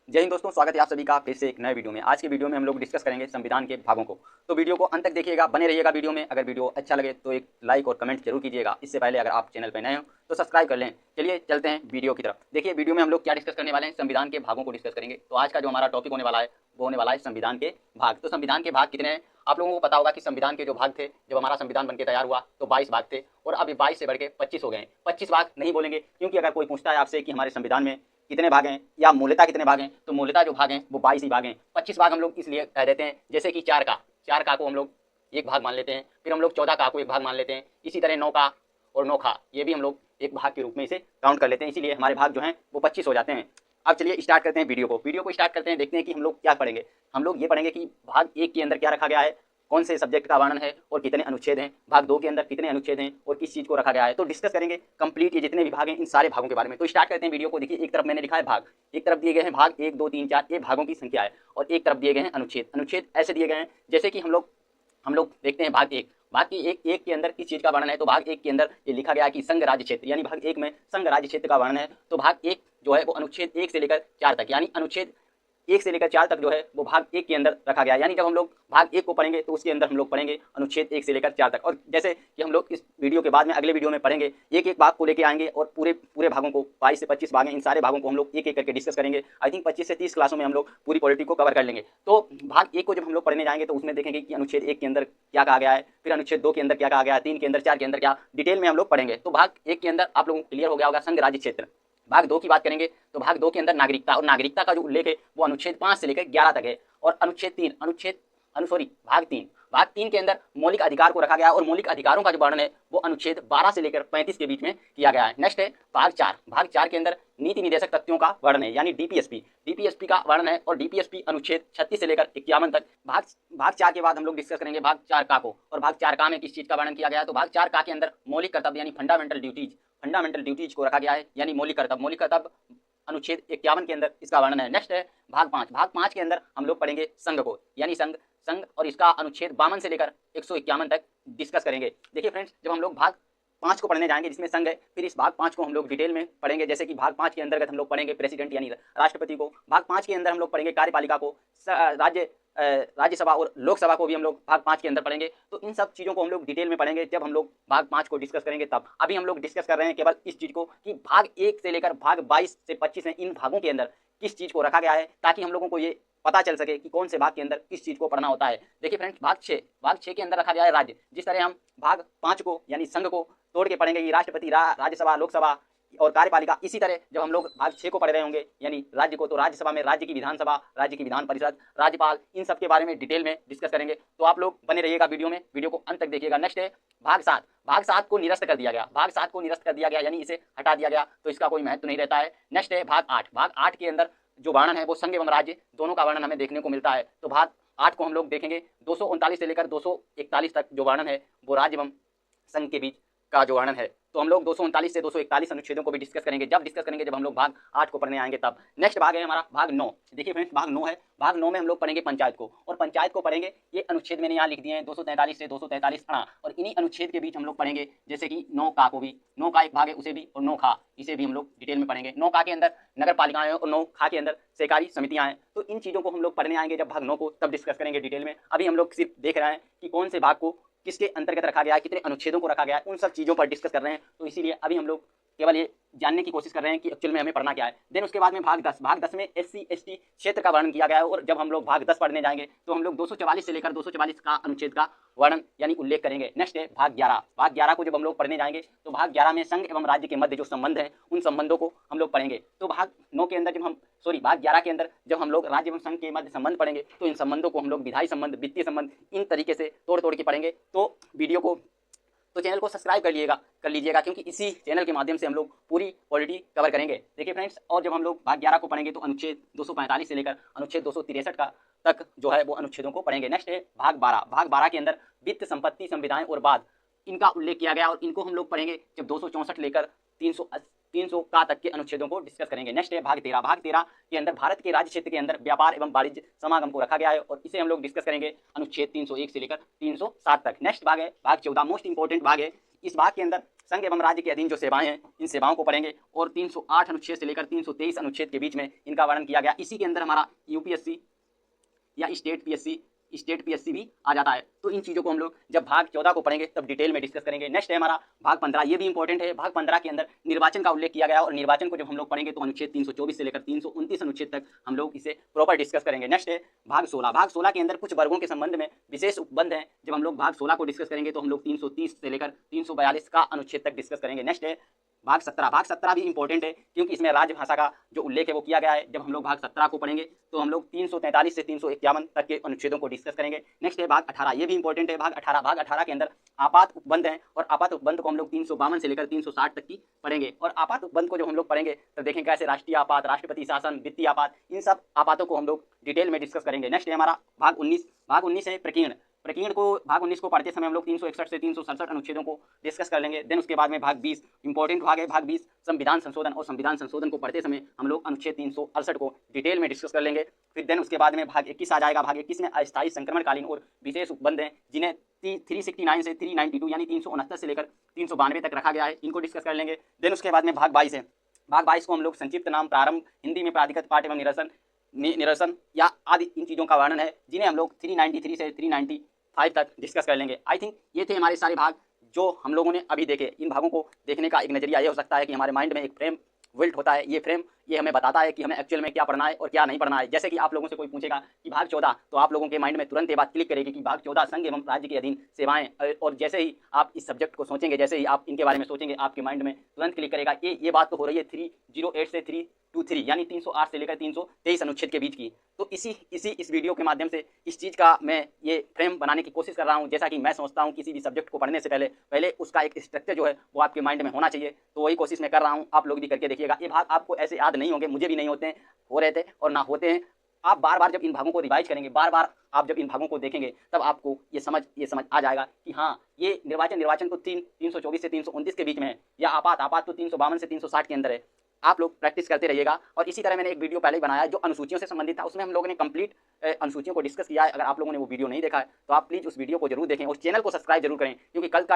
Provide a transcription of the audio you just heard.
जय हिंद दोस्तों, स्वागत है आप सभी का फिर से एक नए वीडियो में। आज के वीडियो में हम लोग डिस्कस करेंगे संविधान के भागों को। तो वीडियो को अंत तक देखिएगा, बने रहिएगा वीडियो में। अगर वीडियो अच्छा लगे तो एक लाइक और कमेंट जरूर कीजिएगा। इससे पहले अगर आप चैनल पर नए हो तो सब्सक्राइब कर लें। चलिए चलते हैं वीडियो की तरफ। देखिए वीडियो में हम लोग क्या डिस्कस करने वाले हैं, संविधान के भागों को डिस्कस करेंगे। तो आज का जो हमारा टॉपिक होने वाला है वो होने वाला है संविधान के भाग। तो संविधान के भाग कितने हैं आप लोगों को पता होगा कि संविधान के जो भाग थे, जब हमारा संविधान बनकर तैयार हुआ तो 22 भाग थे और अभी 22 से बढ़ के 25 हो गए हैं। 25 भाग नहीं बोलेंगे क्योंकि अगर कोई पूछता है आपसे कि हमारे संविधान में कितने भाग हैं या मूलतः कितने भाग हैं, तो मूलतः जो भाग हैं वो 22 ही भाग हैं। 25 भाग हम लोग इसलिए कह देते हैं, जैसे कि चार का को हम लोग एक भाग मान लेते हैं, फिर हम लोग 14 का को एक भाग मान लेते हैं। इसी तरह 9 का और 9 खा ये भी हम लोग एक भाग के रूप में इसे काउंट कर लेते हैं, इसीलिए हमारे भाग जो हैं वो 25 हो जाते हैं। अब चलिए स्टार्ट करते हैं वीडियो को स्टार्ट करते हैं। देखते हैं कि हम लोग क्या पढ़ेंगे। हम लोग ये पढ़ेंगे कि भाग 1 के अंदर क्या रखा गया है, कौन से सब्जेक्ट का वर्णन है और कितने अनुच्छेद हैं। भाग 2 के अंदर कितने अनुच्छेद हैं और किस चीज़ को रखा गया है। तो डिस्कस करेंगे कंप्लीट ये जितने भी भाग हैं इन सारे भागों के बारे में। तो स्टार्ट करते हैं वीडियो को। देखिए एक तरफ मैंने लिखा है भाग, एक तरफ दिए गए हैं भाग 1 2 3 4, ये भागों की संख्या है, और एक तरफ दिए गए हैं अनुच्छेद। अनुच्छेद ऐसे दिए गए हैं जैसे कि हम लोग देखते हैं भाग 1। भाग की एक के अंदर किस चीज़ का वर्णन है, तो भाग 1 के अंदर ये लिखा गया कि संघ राज्य क्षेत्र, यानी भाग 1 में संघ राज्य क्षेत्र का वर्णन है। तो भाग 1 जो है वो अनुच्छेद 1 से लेकर 4 तक, यानी अनुच्छेद 1 से लेकर 4 तक जो है वो भाग 1 के अंदर रखा गया। यानी जब हम लोग भाग 1 को पढ़ेंगे तो उसके अंदर हम लोग पढ़ेंगे अनुच्छेद 1 से लेकर 4 तक। और जैसे कि हम लोग इस वीडियो के बाद में अगले वीडियो में पढ़ेंगे, एक एक भाग को लेके आएंगे और पूरे भागों को 22 से 25 भाग हैं, इन सारे भागों को हम लोग एक एक करके डिस्कस करेंगे। आई थिंक 25 से 30 क्लासों में हम लोग पूरी पॉलिटी को कवर कर लेंगे। तो भाग 1 को जब हम लोग पढ़ने जाएंगे तो उसमें देखेंगे कि अनुच्छेद 1 के अंदर क्या कहा गया है, फिर अनुच्छेद 2 के अंदर क्या कहा गया है, 3 के अंदर, 4 के अंदर क्या, डिटेल में हम लोग पढ़ेंगे। तो भाग 1 के अंदर आप लोगों को क्लियर हो गया होगा संघ राज्य क्षेत्र। भाग 2 की बात करेंगे तो भाग 2 के अंदर नागरिकता, और नागरिकता का जो उल्लेख है वो अनुच्छेद 5 से लेकर 11 तक है। और भाग 3 के अंदर मौलिक अधिकार को रखा गया, और मौलिक अधिकारों का जो वर्णन है वो अनुच्छेद 12 से लेकर 35 के बीच में किया गया है। नेक्स्ट है भाग 4। भाग 4 के अंदर नीति निदेशक तथ्यों का वर्णन है, यानी डीपीएसपी का वर्णन है, और डीपीएसपी अनुच्छेद 36 से लेकर 51 तक। भाग 4 के बाद हम लोग डिस्कस करेंगे भाग 4 का को, और भाग 4 का में किस चीज का वर्णन किया गया है। तो भाग 4 का के अंदर मौलिक कर्तव्य यानी फंडामेंटल ड्यूटीज को रखा गया है, यानी मौलिक कर्तव्य अनुच्छेद 51 के अंदर इसका वर्णन है। नेक्स्ट है भाग 5। भाग 5 के अंदर हम लोग पढ़ेंगे संघ को, यानी संघ और इसका अनुच्छेद 52 से लेकर 151 तक डिस्कस करेंगे। देखिए फ्रेंड्स, जब हम लोग भाग 5 को पढ़ने जाएंगे जिसमें संघ है, फिर इस भाग 5 को हम लोग डिटेल में पढ़ेंगे। जैसे कि भाग 5 के अंतर्गत हम लोग पढ़ेंगे प्रेसिडेंट यानी राष्ट्रपति को। भाग 5 के अंदर हम लोग पढ़ेंगे कार्यपालिका को, राज्यसभा और लोकसभा को भी हम लोग भाग 5 के अंदर पढ़ेंगे। तो इन सब चीज़ों को हम लोग डिटेल में पढ़ेंगे जब हम लोग भाग 5 को डिस्कस करेंगे तब। अभी हम लोग डिस्कस कर रहे हैं केवल इस चीज़ को कि भाग 1 से लेकर भाग 22 से 25 में इन भागों के अंदर किस चीज़ को रखा गया है, ताकि हम लोगों को ये पता चल सके कि कौन से भाग के अंदर किस चीज़ को पढ़ना होता है। देखिए फ्रेंड्स, भाग 6 के अंदर रखा गया है राज्य। जिस तरह हम भाग 5 को यानी संघ को तोड़ के पढ़ेंगे कि राष्ट्रपति, राज्यसभा, लोकसभा और कार्यपालिका, इसी तरह जब हम लोग भाग 6 को पढ़ रहे होंगे यानी राज्य को, तो राज्यसभा में राज्य की विधानसभा, राज्य की विधान परिषद, राज्यपाल, इन सब के बारे में डिटेल में डिस्कस करेंगे। तो आप लोग बने रहिएगा वीडियो में, वीडियो को अंत तक देखिएगा। नेक्स्ट है भाग 7। भाग 7 को निरस्त कर दिया गया। भाग 7 को निरस्त कर दिया गया यानी इसे हटा दिया गया, तो इसका कोई महत्व नहीं रहता है। नेक्स्ट है भाग 8। भाग 8 के अंदर जो वर्णन है वो संघ एवं राज्य दोनों का वर्णन हमें देखने को मिलता है। तो भाग 8 को हम लोग देखेंगे 239 से लेकर 241 तक जो वर्णन है वो राज्य एवं संघ के बीच का जो वर्णन है। तो हम लोग 239 से 241 अनुच्छेदों को भी डिस्कस करेंगे जब हम लोग भाग 8 को पढ़ने आएंगे तब। नेक्स्ट भाग है हमारा भाग 9। देखिए फ्रेंड्स, भाग 9 है। भाग 9 में हम लोग पढ़ेंगे पंचायत को, और पंचायत को पढ़ेंगे, ये अनुच्छेद मैंने यहाँ लिख दिए हैं 243 से 243 और इन्हीं अनुच्छेद के बीच हम लोग पढ़ेंगे। जैसे कि 9 का को भी, 9 का एक भाग है उसे भी, और 9 खा इसे भी हम लोग डिटेल में पढ़ेंगे। 9 का के अंदर नगर पालिकाएं और 9 खा के अंदर सहकारी समितियां हैं। तो इन चीज़ों को हम लोग पढ़ने आएंगे जब भाग 9 को, तब डिस्कस करेंगे डिटेल में। अभी हम लोग सिर्फ देख रहे हैं कि कौन से भाग को किसके अंतर्गत रखा गया है, कितने अनुच्छेदों को रखा गया है, उन सब चीज़ों पर डिस्कस कर रहे हैं। तो इसीलिए अभी हम लोग केवल ये जानने की कोशिश कर रहे हैं कि एक्चुअल में हमें पढ़ना क्या है। देन उसके बाद में भाग 10। भाग 10 में SC ST क्षेत्र का वर्णन किया गया है, और जब हम लोग भाग 10 पढ़ने जाएंगे तो हम लोग 244 से लेकर 244 का अनुच्छेद का वर्णन यानी उल्लेख करेंगे। नेक्स्ट है भाग 11। भाग 11 को जब हम लोग पढ़ने जाएंगे तो भाग 11 में संघ एवं राज्य के मध्य जो संबंध है उन संबंधों को हम लोग पढ़ेंगे। तो भाग 9 के अंदर भाग 11 के अंदर जब हम लोग राज्य एवं संघ के मध्य संबंध पढ़ेंगे तो इन संबंधों को हम लोग विधायी संबंध, वित्तीय संबंध, इन तरीके से तोड़ के पढ़ेंगे। तो चैनल को सब्सक्राइब कर लीजिएगा, क्योंकि इसी चैनल के माध्यम से हम लोग पूरी पॉलिटी कवर करेंगे। देखिए फ्रेंड्स, और जब हम लोग भाग 11 को पढ़ेंगे तो अनुच्छेद 245 से लेकर अनुच्छेद 263 का तक जो है वो अनुच्छेदों को पढ़ेंगे। नेक्स्ट है भाग 12। भाग 12 के अंदर वित्त, संपत्ति, संविधाएं और बाद इनका उल्लेख किया गया, और इनको हम लोग पढ़ेंगे जब 264 लेकर 300 का तक के अनुच्छेदों को डिस्कस करेंगे। नेक्स्ट है भाग 13। भाग 13 के अंदर भारत के राज्य क्षेत्र के अंदर व्यापार एवं वाणिज्य समागम को रखा गया है, और इसे हम लोग डिस्कस करेंगे अनुच्छेद 301 से लेकर 307 तक। नेक्स्ट भाग है भाग 14, मोस्ट इंपॉर्टेंट भाग है। इस भाग के अंदर संघ एवं राज्य के अधीन जो सेवाएं हैं इन सेवाओं को पढ़ेंगे और 308 अनुच्छेद से लेकर 323 अनुच्छेद के बीच में इनका वर्णन किया गया। इसी के अंदर हमारा यूपीएससी या स्टेट पीएससी भी आ जाता है। तो इन चीज़ों को हम लोग जब भाग 14 को पढ़ेंगे तब डिटेल में डिस्कस करेंगे। नेक्स्ट है हमारा भाग 15, ये भी इंपॉर्टेंट है। भाग 15 के अंदर निर्वाचन का उल्लेख किया गया और निर्वाचन को जब हम लोग पढ़ेंगे तो अनुच्छेद 324 से लेकर 329 अनुच्छेद तक हम लोग इसे प्रॉपर डिस्कस करेंगे। नेक्स्ट है भाग 16। भाग 16 के अंदर कुछ वर्गों के संबंध में विशेष उपबंध हैं। जब हम लोग भाग 16 को डिस्कस करेंगे तो हम लोग 330 से लेकर 342 का अनुच्छेद तक डिस्कस करेंगे। नेक्स्ट है भाग 17। भाग 17 भी इंपॉर्टेंट है क्योंकि इसमें राजभाषा का जो उल्लेख है वो किया गया है। जब हम लोग भाग 17 को पढ़ेंगे तो हम लोग 343 से 351 तक के अनुच्छेदों को डिस्कस करेंगे। नेक्स्ट है भाग 18, ये भी इंपॉर्टेंट है। भाग 18 के अंदर आपात उपबंध है और आपात उपबंध को हम लोग 352 से लेकर 360 तक की पढ़ेंगे। और आपात उपबंध को जब हम लोग पढ़ेंगे तो देखेंगे कैसे राष्ट्रीय आपात, राष्ट्रपति शासन, वित्तीय आपात, इन सब आपातों को हम लोग डिटेल में डिस्कस करेंगे। नेक्स्ट है हमारा भाग 19। भाग 19 है प्रकीर्ण। प्रकीर्ण को भाग 19 को पढ़ते समय हम लोग 361 से 367 अनुच्छेदों को डिस्कस कर लेंगे। देन उसके बाद में भाग 20 इंपॉर्टेंट भाग है। भाग 20 संविधान संशोधन, और संविधान संशोधन को पढ़ते समय हम लोग अनुच्छेद 368 को डिटेल में डिस्कस कर लेंगे। फिर देन उसके बाद में भाग 21 आ जाएगा। भाग 21 में अस्थायी संक्रमणकालीन और विशेष उपबंध हैं जिन्हें 369 से 392 यानी 369 से लेकर 392 तक रखा गया है, इनको डिस्कस कर लेंगे। देन उसके बाद में भाग 22 है। भाग 22 को हम लोग संक्षिप्त नाम, प्रारंभ, हिंदी में प्राधिकृत पाठ एवं निरसन या आदि इन चीज़ों का वर्णन है जिन्हें हम लोग 393 से 395 तक डिस्कस कर लेंगे। आई थिंक ये थे हमारे सारे भाग जो हम लोगों ने अभी देखे। इन भागों को देखने का एक नज़रिया ये हो सकता है कि हमारे माइंड में एक फ्रेम बिल्ट होता है। ये फ्रेम ये हमें बताता है कि हमें एक्चुअल में क्या पढ़ना है और क्या नहीं पढ़ना है। जैसे कि आप लोगों से कोई पूछेगा कि भाग 14, तो आप लोगों के माइंड में तुरंत ये बात क्लिक करेगी कि भाग 14 संघ एवं राज्य के अधीन सेवाएं। और जैसे ही आप इस सब्जेक्ट को सोचेंगे, जैसे ही आप इनके बारे में सोचेंगे, आपके माइंड में तुरंत क्लिक करेगा ये बात तो हो रही है 308 से 323 यानी 308 से लेकर 323 अनुच्छेद के बीच की। तो इस वीडियो के माध्यम से इस चीज़ का मैं ये फ्रेम बनाने की कोशिश कर रहा हूँ। जैसा कि मैं समझता हूँ किसी भी सब्जेक्ट को पढ़ने से पहले उसका एक स्ट्रक्चर जो है वो आपके माइंड में होना चाहिए। तो वही कोशिश मैं कर रहा हूँ, आप लोग भी करके देखिएगा। ये भाग आपको ऐसे याद नहीं होंगे, मुझे भी नहीं होते हैं, हो रहे थे और ना होते हैं। आप बार बार जब इन भागों को रिवाइज करेंगे, बार बार आप जब इन भागों को देखेंगे, तब आपको ये समझ आ जाएगा कि हाँ ये निर्वाचन तो 324 से 329 के बीच में है, या आपात तो 352 से 360 के अंदर है। आप लोग प्रैक्टिस करते रहिएगा। और इसी तरह मैंने एक वीडियो पहले ही बनाया है जो अनुसूचियों से संबंधित था, उसमें हम लोगों ने कंप्लीट अनुसूचियों को डिस्कस किया है। अगर आप लोगों ने वो वीडियो नहीं देखा है तो आप प्लीज़ उस वीडियो को जरूर देखें और चैनल को सब्सक्राइब जरूर करें, क्योंकि कल का